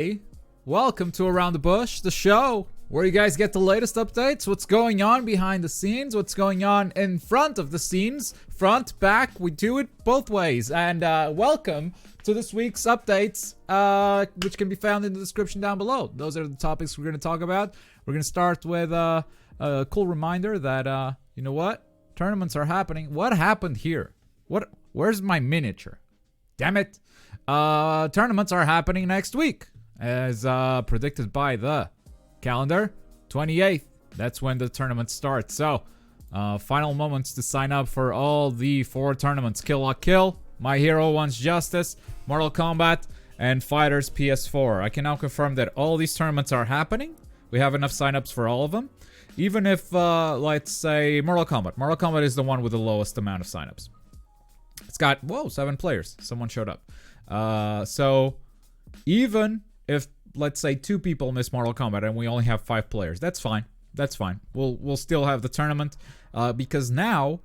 Hey, welcome to Around the Bush, the show where you guys get the latest updates, what's going on behind the scenes, what's going on in front of the scenes, front, back, we do it both ways. And welcome to this week's updates, which can be found in the description down below. Those are the topics we're going to talk about. We're going to start with a cool reminder that, you know what? Tournaments are happening. What happened here? Where's my miniature? Damn it. Tournaments are happening next week, as predicted by the calendar. 28th, that's when the tournament starts. So, final moments to sign up for all the 4 tournaments: Kill La Kill, My Hero Wants Justice, Mortal Kombat, and FighterZ PS4. I can now confirm that all these tournaments are happening. We have enough signups for all of them. Even if, let's say, Mortal Kombat. Mortal Kombat is the one with the lowest amount of signups. It's got, 7 players. Someone showed up. So, even if, let's say, 2 people miss Mortal Kombat and we only have 5 players, that's fine. That's fine. We'll still have the tournament, because now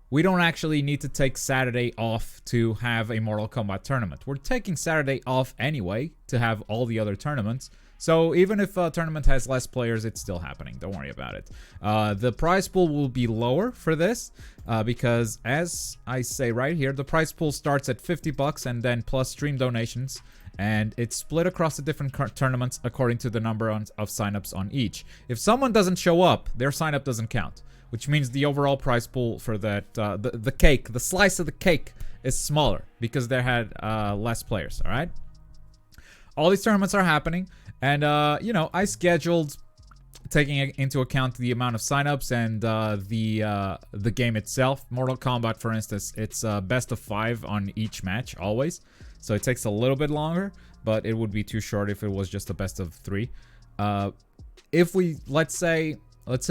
we don't actually need to take Saturday off to have a Mortal Kombat tournament. We're taking Saturday off anyway to have all the other tournaments. So even if a tournament has less players, it's still happening. Don't worry about it. The prize pool will be lower for this because, as I say right here, the prize pool starts at $50 and then plus stream donations. And it's split across the different tournaments according to the number of signups on each. If someone doesn't show up, their signup doesn't count, which means the overall prize pool for that, the cake, the slice of the cake is smaller because they had less players, all right? All these tournaments are happening. And, you know, I scheduled, taking into account the amount of signups and the game itself. Mortal Kombat, for instance, it's best of 5 on each match, always. So it takes a little bit longer, but it would be too short if it was just a best of 3. If we, let's say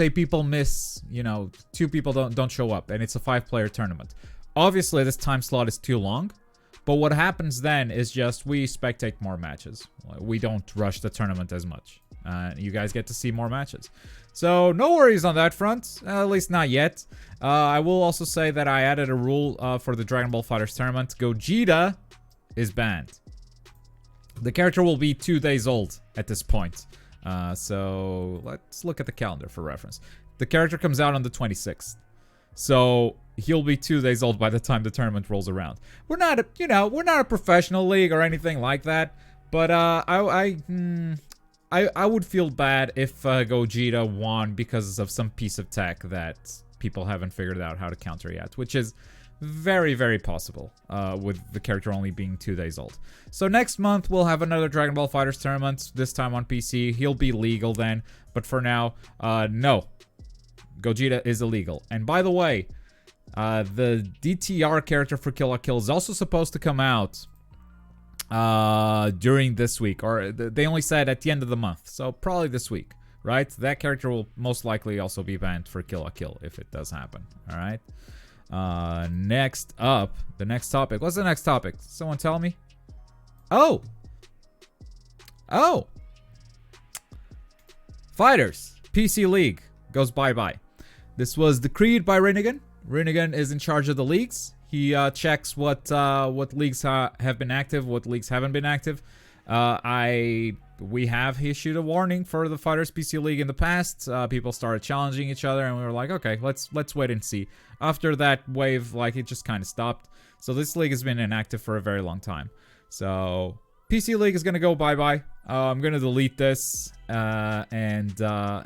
people miss, you know, 2 people don't show up, and it's a 5-player tournament. Obviously, this time slot is too long. But what happens then is just we spectate more matches. We don't rush the tournament as much. You guys get to see more matches. So no worries on that front, at least not yet. I will also say that I added a rule for the Dragon Ball FighterZ tournament. Gogeta is banned. The character will be 2 days old at this point. So let's look at the calendar for reference. The character comes out on the 26th. So he'll be 2 days old by the time the tournament rolls around. We're not a professional league or anything like that. But I would feel bad if Gogeta won because of some piece of tech that people haven't figured out how to counter yet, which is very, very possible with the character only being 2 days old. So next month we'll have another Dragon Ball FighterZ tournament, this time on PC. He'll be legal then, but for now, no. Gogeta is illegal. And by the way, the DTR character for Kill La Kill is also supposed to come out during this week, or they only said at the end of the month, so probably this week, right? That character will most likely also be banned for Kill La Kill if it does happen. All right. Next up, the next topic. What's the next topic? Someone tell me. Oh. FighterZ PC League goes bye-bye. This was decreed by Rinnegan. Rinnegan is in charge of the leagues. He checks what leagues have been active, what leagues haven't been active. We have issued a warning for the FighterZ PC League in the past. People started challenging each other, and we were like, okay, let's wait and see. After that wave, like, it just kind of stopped. So this league has been inactive for a very long time. So PC League is gonna go bye-bye. I'm gonna delete this, and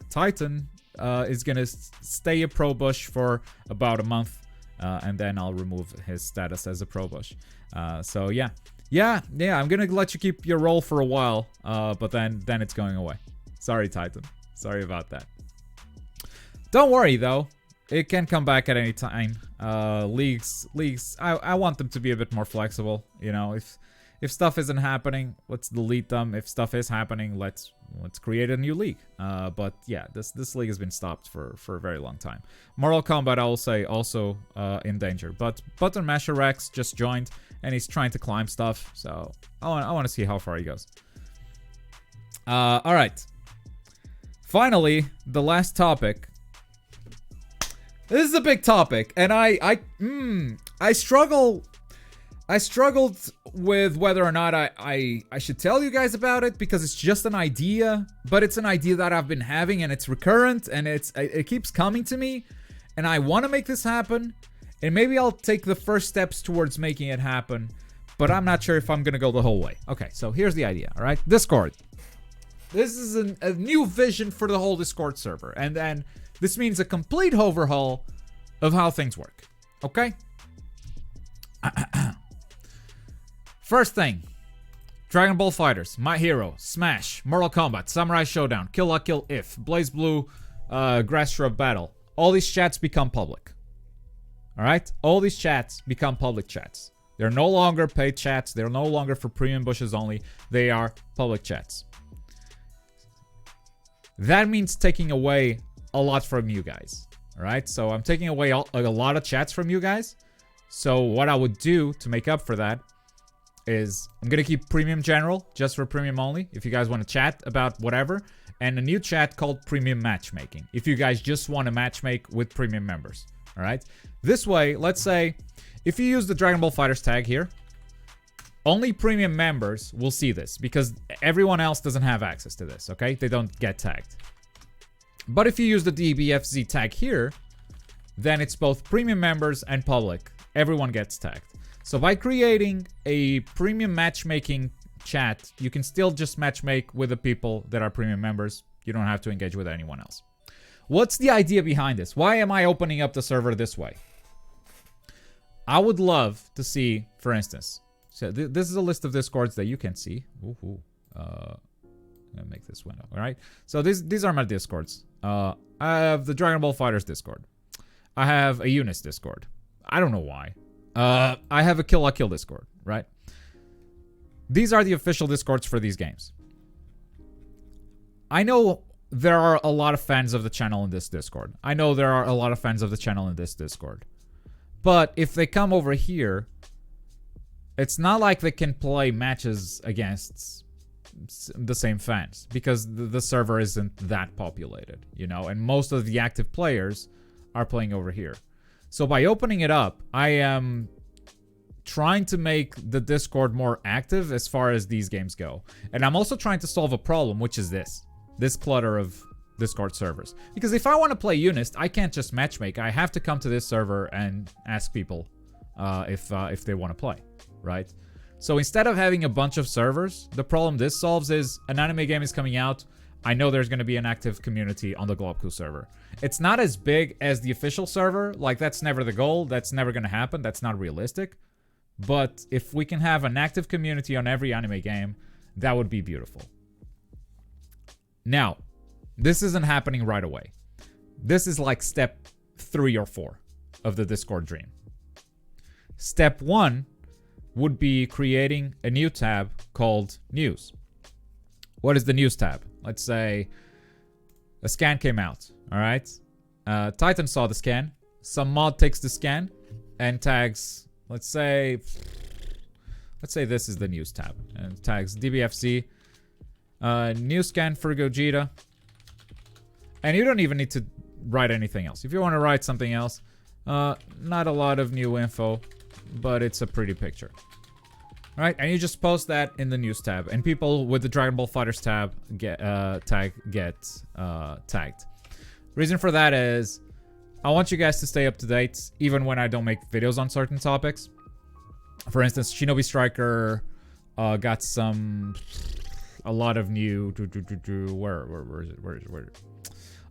Titan is gonna stay a pro bush for about a month, and then I'll remove his status as a pro bush. So yeah, I'm gonna let you keep your role for a while, but then it's going away. Sorry, Titan. Sorry about that. Don't worry though, it can come back at any time. Leagues. I want them to be a bit more flexible. You know, if stuff isn't happening, let's delete them. If stuff is happening, let's create a new league. But yeah, this league has been stopped for a very long time. Mortal Kombat, I will say, also in danger. But Button Masher Rex just joined, and he's trying to climb stuff. So I want to see how far he goes. All right. Finally, the last topic. This is a big topic, and I struggle. I struggled with whether or not I should tell you guys about it because it's just an idea, but it's an idea that I've been having and it's recurrent and it keeps coming to me, and I want to make this happen, and maybe I'll take the first steps towards making it happen, but I'm not sure if I'm gonna go the whole way. Okay, so here's the idea, all right? Discord. This is a new vision for the whole Discord server, and then this means a complete overhaul of how things work, okay? First thing, Dragon Ball FighterZ, My Hero, Smash, Mortal Kombat, Samurai Showdown, Kill La Kill If, Blaze Blue, Grass Shrub Battle. All these chats become public. Alright? All these chats become public chats. They're no longer paid chats. They're no longer for premium bushes only. They are public chats. That means taking away a lot from you guys. Alright? So I'm taking away a lot of chats from you guys. So what I would do to make up for that is I'm gonna keep Premium General, just for Premium only, if you guys want to chat about whatever, and a new chat called Premium Matchmaking, if you guys just want to matchmake with Premium members, alright? This way, let's say, if you use the Dragon Ball FighterZ tag here, only Premium members will see this, because everyone else doesn't have access to this, okay? They don't get tagged. But if you use the DBFZ tag here, then it's both Premium members and public. Everyone gets tagged. So by creating a premium matchmaking chat, you can still just matchmake with the people that are premium members. You don't have to engage with anyone else. What's the idea behind this? Why am I opening up the server this way? I would love to see, for instance, so this is a list of discords that you can see. I'm gonna make this window, all right? So these are my discords. I have the Dragon Ball FighterZ Discord. I have a Eunice Discord. I don't know why. I have a Kill La Kill Discord, right? These are the official Discords for these games. I know there are a lot of fans of the channel in this Discord. I know there are a lot of fans of the channel in this Discord. But if they come over here, it's not like they can play matches against the same fans, because the server isn't that populated, you know? And most of the active players are playing over here. So by opening it up, I am trying to make the Discord more active as far as these games go. And I'm also trying to solve a problem, which is this clutter of Discord servers. Because if I want to play Eunice, I can't just matchmake. I have to come to this server and ask people if they want to play, right? So instead of having a bunch of servers, the problem this solves is an anime game is coming out. I know there's going to be an active community on the Globku server. It's not as big as the official server. Like, that's never the goal. That's never going to happen. That's not realistic. But if we can have an active community on every anime game, that would be beautiful. Now, this isn't happening right away. This is like step 3 or 4 of the Discord dream. Step 1 would be creating a new tab called News. What is the News tab? Let's say a scan came out, all right? Titan saw the scan. Some mod takes the scan and tags, let's say this is the News tab, and tags DBFC, new scan for Gogeta. And you don't even need to write anything else. If you want to write something else, not a lot of new info, but it's a pretty picture. Right, and you just post that in the News tab, and people with the Dragon Ball FighterZ tab get tagged. Reason for that is I want you guys to stay up to date, even when I don't make videos on certain topics. For instance, Shinobi Striker got a lot of new where is it?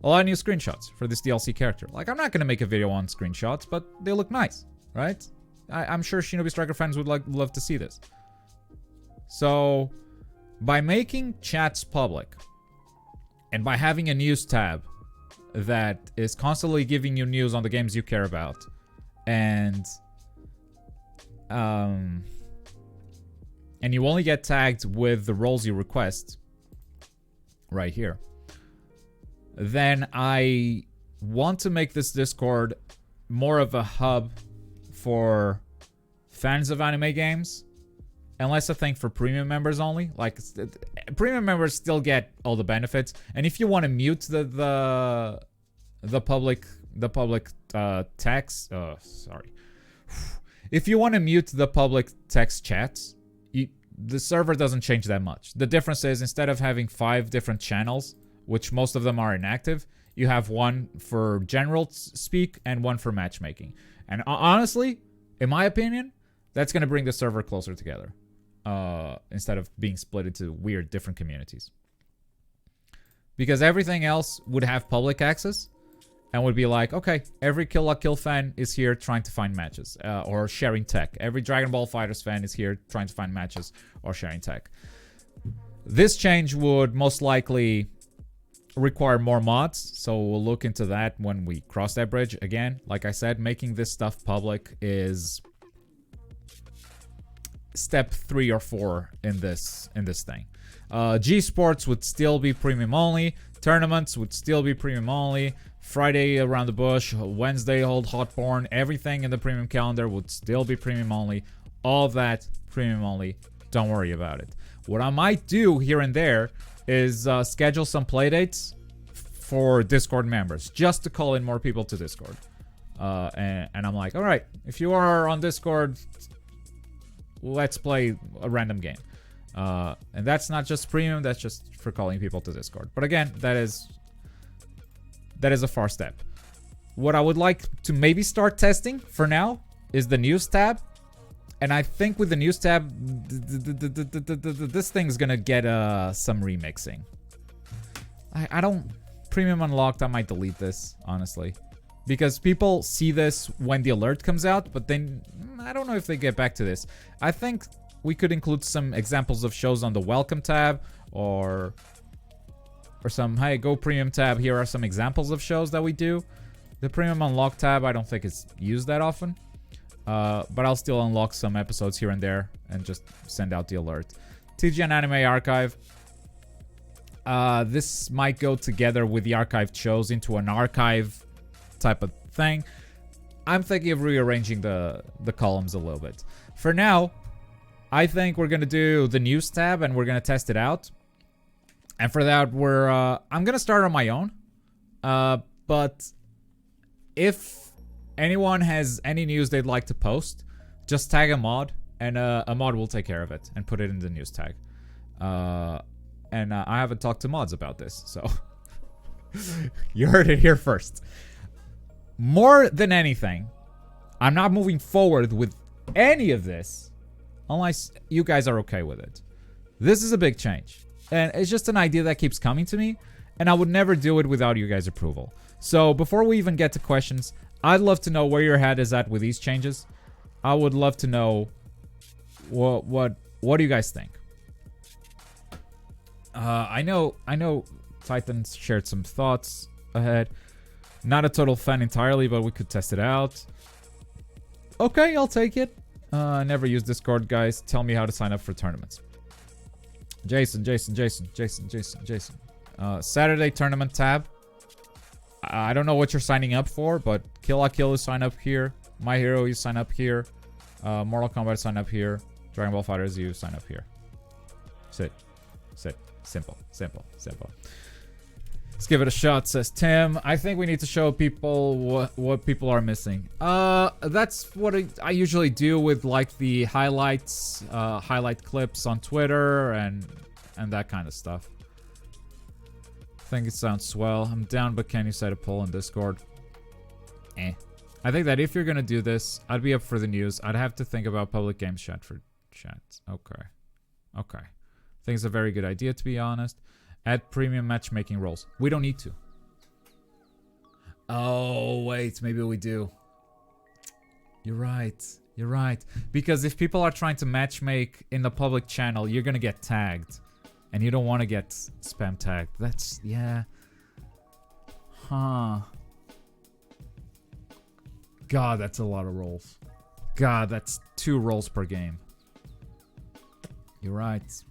A lot of new screenshots for this DLC character. Like, I'm not gonna make a video on screenshots, but they look nice, right? I'm sure Shinobi Striker fans would love to see this. So, by making chats public, and by having a news tab that is constantly giving you news on the games you care about, and you only get tagged with the roles you request, right here, then I want to make this Discord more of a hub for fans of anime games, and less a thing for premium members only. Like, premium members still get all the benefits, and if you want to mute the public text, if if you want to mute the public text chats, the server doesn't change that much. The difference is instead of having 5 different channels, which most of them are inactive, you have one for general speak and one for matchmaking. And honestly, in my opinion, that's going to bring the server closer together instead of being split into weird different communities. Because everything else would have public access and would be like, okay, every Kill La Kill fan is here trying to find matches or sharing tech. Every Dragon Ball FighterZ fan is here trying to find matches or sharing tech. This change would most likely require more mods, so we'll look into that when we cross that bridge. Again, like I said, making this stuff public is step 3 or 4 in this thing. G Sports would still be premium only. Tournaments would still be premium only. Friday around the bush, Wednesday hold Hotborn, everything in the premium calendar would still be premium only. All of that premium only. Don't worry about it. What I might do here and there is schedule some playdates for Discord members, just to call in more people to Discord. And I'm like, all right, if you are on Discord, let's play a random game. And that's not just premium, that's just for calling people to Discord. But again, that is a far step. What I would like to maybe start testing for now is the news tab. And I think with the news tab, this thing's gonna get some remixing. I don't... Premium unlocked, I might delete this, honestly. Because people see this when the alert comes out, but then I don't know if they get back to this. I think we could include some examples of shows on the welcome tab or some, hey, go premium tab, here are some examples of shows that we do. The premium unlock tab, I don't think it's used that often. But I'll still unlock some episodes here and there and just send out the alert. TGN Anime Archive. This might go together with the archived shows into an archive type of thing. I'm thinking of rearranging the columns a little bit. For now, I think we're going to do the news tab and we're going to test it out. And for that, I'm going to start on my own. But if anyone has any news they'd like to post, just tag a mod and a mod will take care of it and put it in the news tag. And I haven't talked to mods about this, so you heard it here first. More than anything, I'm not moving forward with any of this unless you guys are okay with it. This is a big change. And it's just an idea that keeps coming to me, and I would never do it without you guys' approval. So before we even get to questions, I'd love to know where your head is at with these changes. I would love to know what do you guys think? I know Titan shared some thoughts ahead. Not a total fan entirely, but we could test it out. Okay, I'll take it. Never use Discord, guys. Tell me how to sign up for tournaments. Jason. Saturday tournament tab. I don't know what you're signing up for, but Kill La Kill is sign up here. My Hero, you sign up here. Mortal Kombat, sign up here. Dragon Ball FighterZ, you sign up here. Sit. Simple. Let's give it a shot, says Tim. I think we need to show people what people are missing. That's what I usually do with like the highlights, highlight clips on Twitter and that kind of stuff. I think it sounds swell. I'm down, but can you set a poll in Discord? I think that if you're gonna do this, I'd be up for the news. I'd have to think about public games chat for chats. Okay. I think it's a very good idea, to be honest. Add premium matchmaking roles. We don't need to. Oh, wait. Maybe we do. You're right. Because if people are trying to matchmake in the public channel, you're going to get tagged. And you don't want to get spam tagged. That's... yeah. Huh. God, that's a lot of roles. God, that's 2 roles per game. You're right.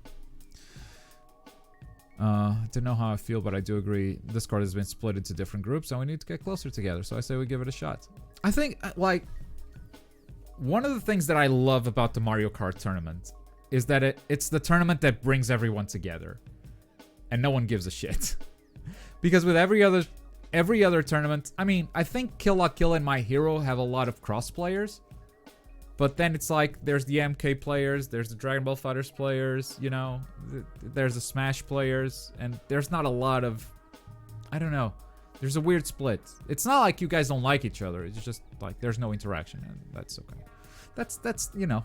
I don't know how I feel, but I do agree. Discord has been split into different groups, and we need to get closer together. So I say we give it a shot. I think, like, one of the things that I love about the Mario Kart tournament is that it's the tournament that brings everyone together, and no one gives a shit. Because with every other tournament, I mean, I think Kill La Kill and My Hero have a lot of cross players, But then it's like, there's the MK players, there's the Dragon Ball FighterZ players, you know, there's the Smash players, and there's not a lot of, I don't know, there's a weird split. It's not like you guys don't like each other, it's just like there's no interaction, and that's okay. That's you know,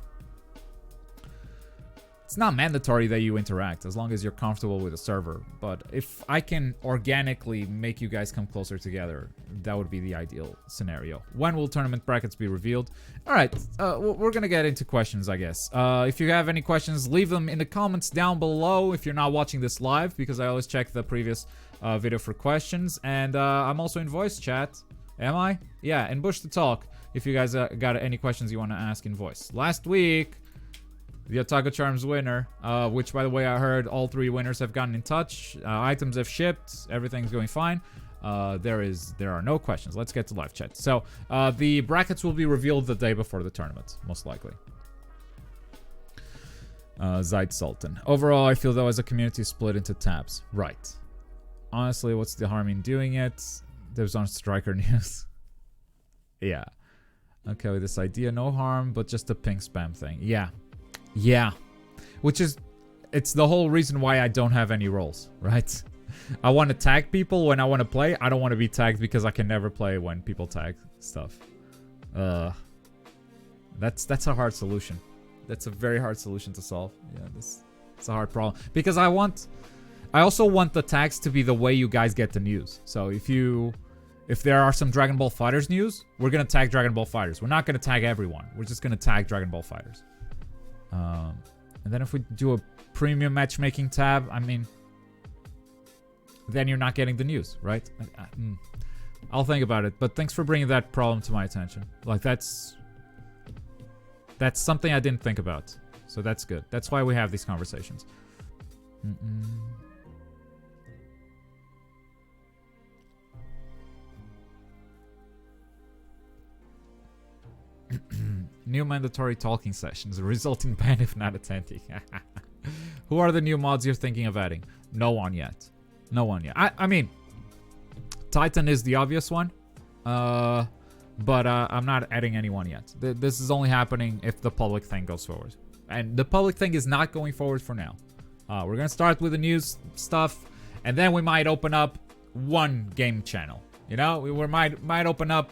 it's not mandatory that you interact as long as you're comfortable with the server. But if I can organically make you guys come closer together, that would be the ideal scenario. When will tournament brackets be revealed? All right, we're gonna get into questions, I guess. If you have any questions, leave them in the comments down below if you're not watching this live, because I always check the previous video for questions. And I'm also in voice chat. Am I? Yeah, and Bush to Talk if you guys got any questions you want to ask in voice. Last week, the Otaku Charms winner, which, by the way, I heard all 3 winners have gotten in touch. Items have shipped. Everything's going fine. There are no questions. Let's get to live chat. So, the brackets will be revealed the day before the tournament, most likely. Zaid Sultan. Overall, I feel though as a community split into tabs. Right. Honestly, what's the harm in doing it? There's on Striker News. Yeah. Okay, with this idea, no harm, but just a ping spam thing. Yeah. Yeah, which is, it's the whole reason why I don't have any roles, right? I want to tag people when I want to play. I don't want to be tagged because I can never play when people tag stuff. That's a hard solution. That's a very hard solution to solve. Yeah, it's a hard problem because I also want the tags to be the way you guys get the news. So if there are some Dragon Ball FighterZ news, we're gonna tag Dragon Ball FighterZ. We're not gonna tag everyone. We're just gonna tag Dragon Ball FighterZ. And then if we do a premium matchmaking tab, I mean, then you're not getting the news, right? I'll think about it, but thanks for bringing that problem to my attention. Like, that's something I didn't think about, so that's good. That's why we have these conversations. New mandatory talking sessions, resulting ban if not attending. Who are the new mods you're thinking of adding? No one yet. No one yet. I mean, Titan is the obvious one. But I'm not adding anyone yet. This is only happening if the public thing goes forward. And the public thing is not going forward for now. We're gonna start with the news stuff, and then we might open up one game channel. You know, we might open up,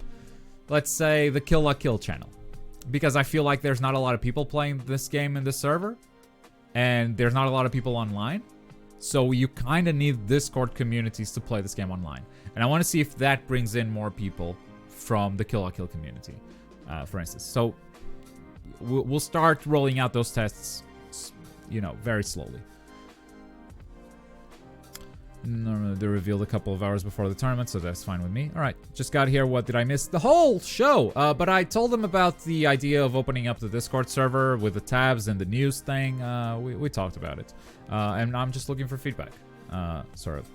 let's say, the Kill La Kill channel. Because I feel like there's not a lot of people playing this game in this server. And there's not a lot of people online. So you kind of need Discord communities to play this game online. And I want to see if that brings in more people from the Kill La Kill community, for instance. So we'll start rolling out those tests, you know, very slowly. Normally they're revealed a couple of hours before the tournament, so that's fine with me. All right, just got here. What did I miss? The whole show. But I told them about the idea of opening up the Discord server with the tabs and the news thing. We talked about it, and I'm just looking for feedback. Sort of.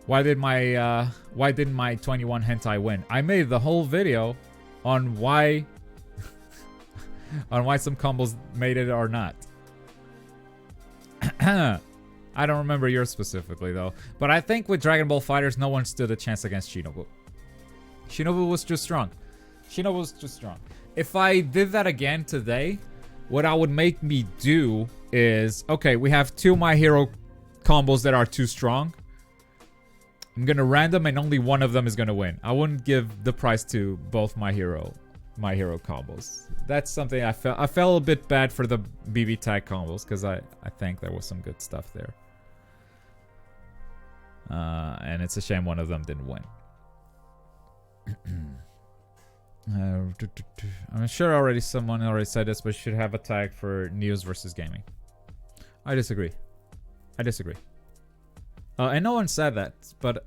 Why didn't my 21 hentai win? I made the whole video on why on why some combos made it or not. I don't remember yours specifically, though. But I think with Dragon Ball FighterZ, no one stood a chance against Shinobu. Shinobu was too strong. Shinobu was too strong. If I did that again today, what I would make me do is... Okay, we have 2 My Hero combos that are too strong. I'm gonna random and only one of them is gonna win. I wouldn't give the prize to both My Hero combos. That's something I felt a bit bad for the BB tag combos, because I think there was some good stuff there. And it's a shame one of them didn't win. I'm sure someone already said this, but should have a tag for news versus gaming. I disagree. And no one said that, but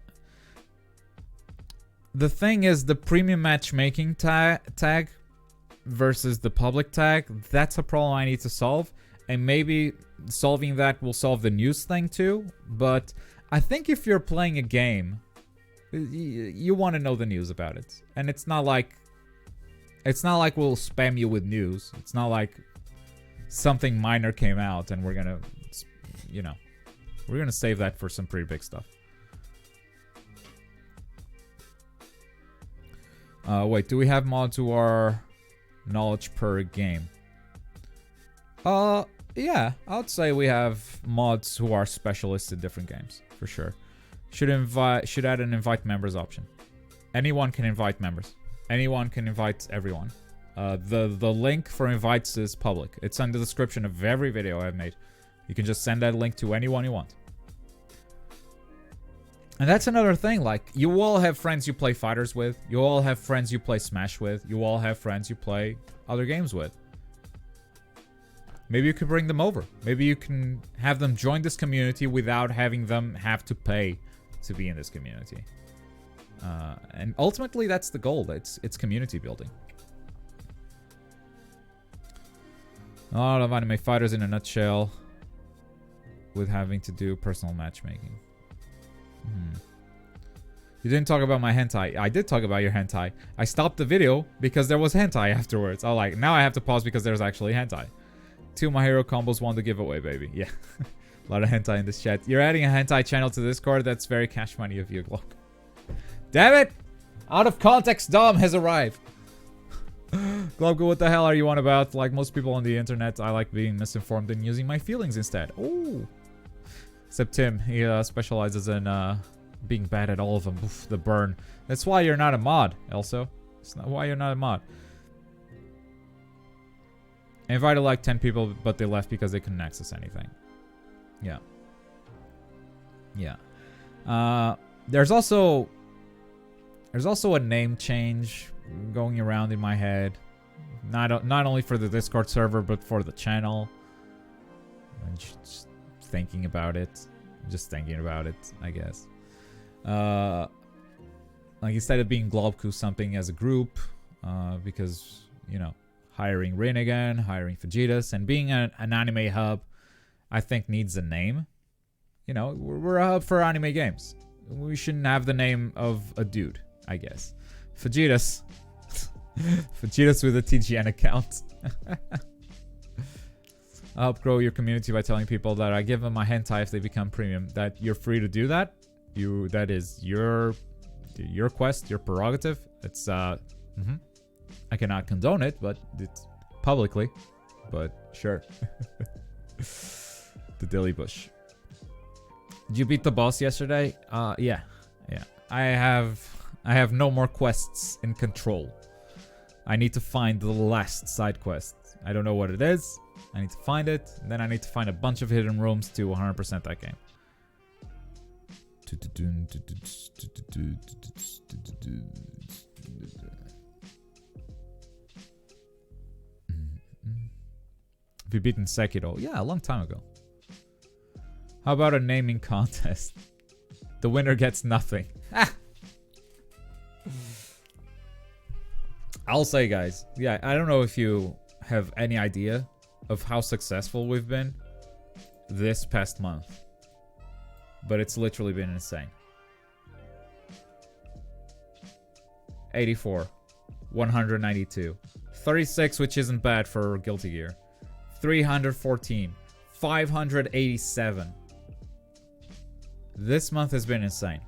the thing is, the premium matchmaking tag versus the public tag, that's a problem I need to solve. And maybe solving that will solve the news thing too. But I think if you're playing a game, you want to know the news about it. And it's not like we'll spam you with news. It's not like something minor came out and we're gonna, you know, we're gonna save that for some pretty big stuff. Wait, do we have mods who are knowledge per game. Yeah, I would say we have mods who are specialists in different games, for sure. Should add an invite members option. Anyone can invite members. Anyone can invite everyone. The link for invites is public. It's in the description of every video I've made. You can just send that link to anyone you want. And that's another thing, like, you all have friends you play fighters with. You all have friends you play Smash with. You all have friends you play other games with. Maybe you could bring them over. Maybe you can have them join this community without having them have to pay to be in this community. And ultimately, that's the goal. It's community building. A lot of anime fighters in a nutshell with having to do personal matchmaking. You didn't talk about my hentai. I did talk about your hentai. I stopped the video because there was hentai afterwards. I like, now I have to pause because there's actually hentai. 2 My Hero combos won the giveaway, baby. Yeah. A lot of hentai in this chat. You're adding a hentai channel to Discord? That's very cash money of you, Glock. Damn it! Out of context Dom has arrived. Glock, what the hell are you on about? Like most people on the internet, I like being misinformed and using my feelings instead. Oh. Except Tim, he specializes in being bad at all of them. Oof, the burn. That's why you're not a mod, Elso. It's not why you're not a mod. I invited like 10 people, but they left because they couldn't access anything. Yeah. Yeah. There's also a name change going around in my head. Not only for the Discord server, but for the channel. I'm just thinking about it. I guess. Like instead of being Globku something as a group, because, you know, hiring Rin again, hiring Fajitas, and being an anime hub, I think needs a name. You know, we're a hub for anime games. We shouldn't have the name of a dude, I guess. Fajitas. Fajitas with a TGN account. I'll help grow your community by telling people that I give them my hentai if they become premium. That you're free to do that. That is your quest, your prerogative. It's I cannot condone it, but it's publicly. But sure. The Dilly Bush. Did you beat the boss yesterday? Yeah. I have no more quests in control. I need to find the last side quest. I don't know what it is. I need to find it. And then I need to find a bunch of hidden rooms to 100% that game. Have you beaten Sekiro? Yeah, a long time ago. How about a naming contest? The winner gets nothing. I'll say, guys. Yeah, I don't know if you have any idea of how successful we've been this past month. But it's literally been insane. 84. 192. 36, which isn't bad for Guilty Gear. 314. 587. This month has been insane.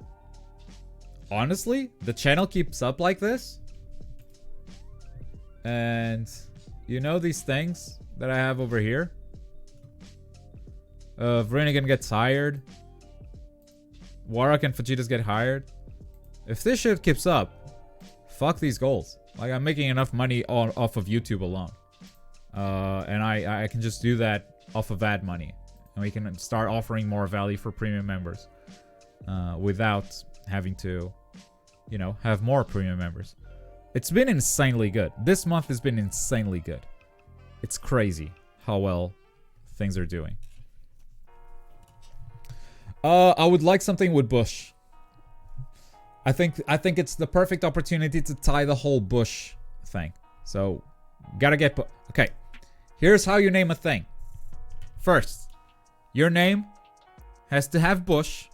Honestly, the channel keeps up like this. And you know these things that I have over here? Renegade gets hired. Warrock and Fajitas get hired. If this shit keeps up, fuck these goals. Like, I'm making enough money off of YouTube alone. And I can just do that off of ad money. And we can start offering more value for premium members. Without having to, you know, have more premium members. It's been insanely good. This month has been insanely good. It's crazy how well things are doing. I would like something with Bush. I think it's the perfect opportunity to tie the whole Bush thing. So, gotta get... Okay, here's how you name a thing. First, your name has to have Bush.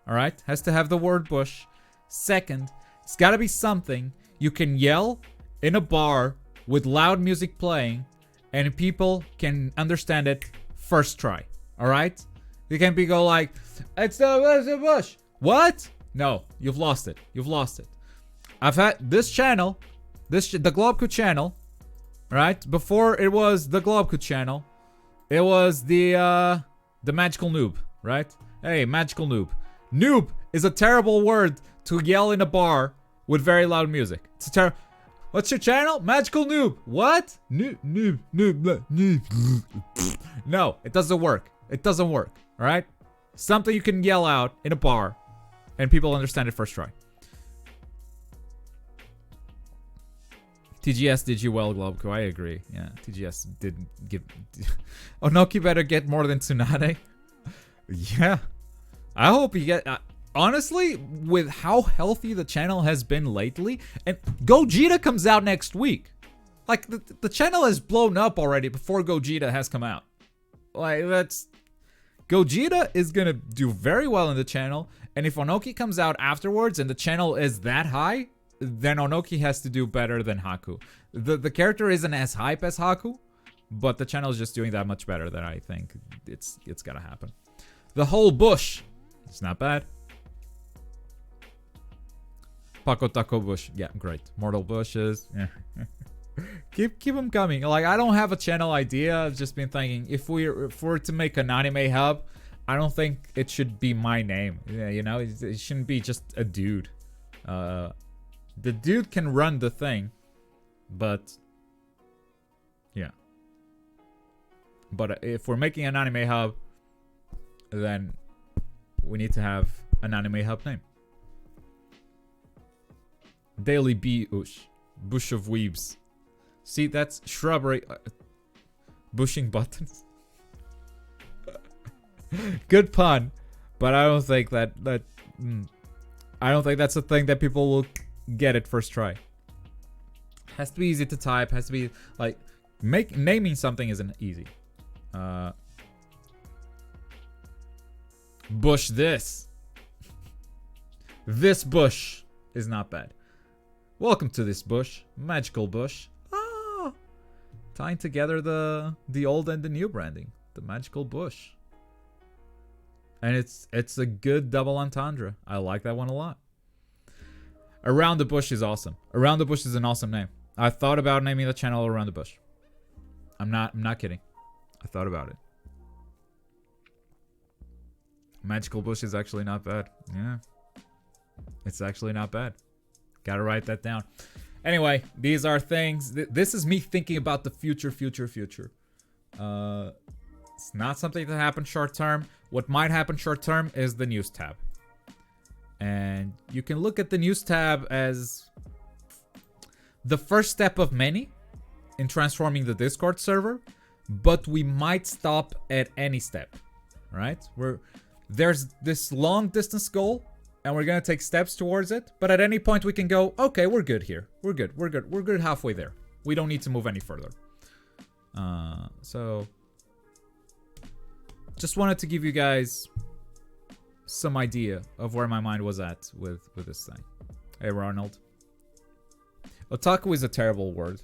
Alright? Has to have the word Bush. Second, it's gotta be something you can yell in a bar with loud music playing and people can understand it first try. Alright? You can't go like, it's the Bush. What? No, you've lost it. You've lost it. I've had this channel, the Globku channel, right? Before it was the Globku channel. It was the Magical Noob, right? Hey, Magical Noob. Noob is a terrible word to yell in a bar with very loud music. It's a terrible... What's your channel? Magical Noob. What? Noob. No, it doesn't work. It doesn't work, alright? Something you can yell out in a bar and people understand it first try. TGS did you well, Globko. I agree. Yeah, TGS didn't give... Onoki better get more than Tsunade. Yeah. I hope he get... honestly, with how healthy the channel has been lately, and Gogeta comes out next week. Like, the channel has blown up already before Gogeta has come out. Like, that's... Gogeta is gonna do very well in the channel, and if Onoki comes out afterwards and the channel is that high, then Onoki has to do better than Haku. The character isn't as hype as Haku, but the channel is just doing that much better that I think it's gotta happen. The whole bush. It's not bad. Paco Taco Bush. Yeah, great. Mortal Bushes. Yeah. keep them coming. Like, I don't have a channel idea. I've just been thinking, if we're to make an anime hub, I don't think it should be my name. Yeah, you know, it shouldn't be just a dude. The dude can run the thing, but yeah. But if we're making an anime hub, then we need to have an anime hub name. Daily Bush. Bush of Weebs. See, that's shrubbery. Bushing buttons. Good pun. But I don't think I don't think that's a thing that people will get at first try. Has to be easy to type. Has to be, like, naming something isn't easy. Bush this. This bush is not bad. Welcome to this bush. Magical bush. Ah! Tying together the old and the new branding. The magical bush. And it's a good double entendre. I like that one a lot. Around the Bush is awesome. Around the Bush is an awesome name. I thought about naming the channel Around the Bush. I'm not kidding. I thought about it. Magical Bush is actually not bad. Yeah. It's actually not bad. Gotta write that down. Anyway, these are things. This is me thinking about the future. It's not something that happened short term. What might happen short term is the news tab. And you can look at the news tab as the first step of many in transforming the Discord server, but we might stop at any step, right? There's this long distance goal, and we're gonna take steps towards it, but at any point we can go, okay, we're good here. We're good halfway there. We don't need to move any further. So just wanted to give you guys some idea of where my mind was at with this thing. Hey, Ronald. Otaku is a terrible word.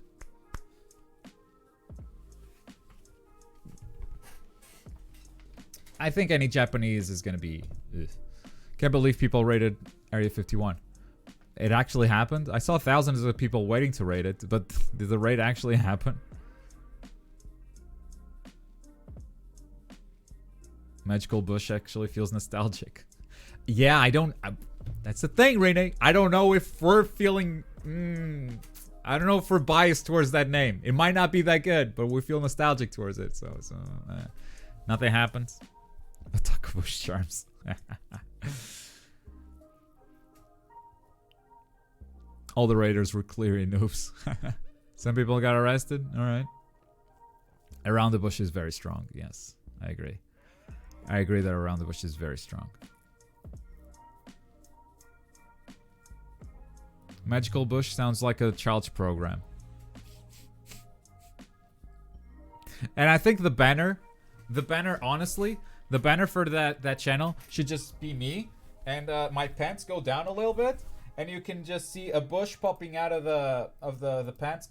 I think any Japanese is gonna be... Ugh. Can't believe people raided Area 51. It actually happened. I saw thousands of people waiting to raid it, but did the raid actually happen? Magical Bush actually feels nostalgic. Yeah, that's the thing, Rene. I don't know if we're feeling... I don't know if we're biased towards that name. It might not be that good, but we feel nostalgic towards it. So nothing happens. Otaku Bush charms. All the raiders were clearly noobs. Some people got arrested. All right. Around the Bush is very strong. Yes, I agree. I agree that Around the Bush is very strong. Magical Bush sounds like a child's program. And I think the banner, honestly, the banner for that channel should just be me, and my pants go down a little bit, and you can just see a bush popping out of the pants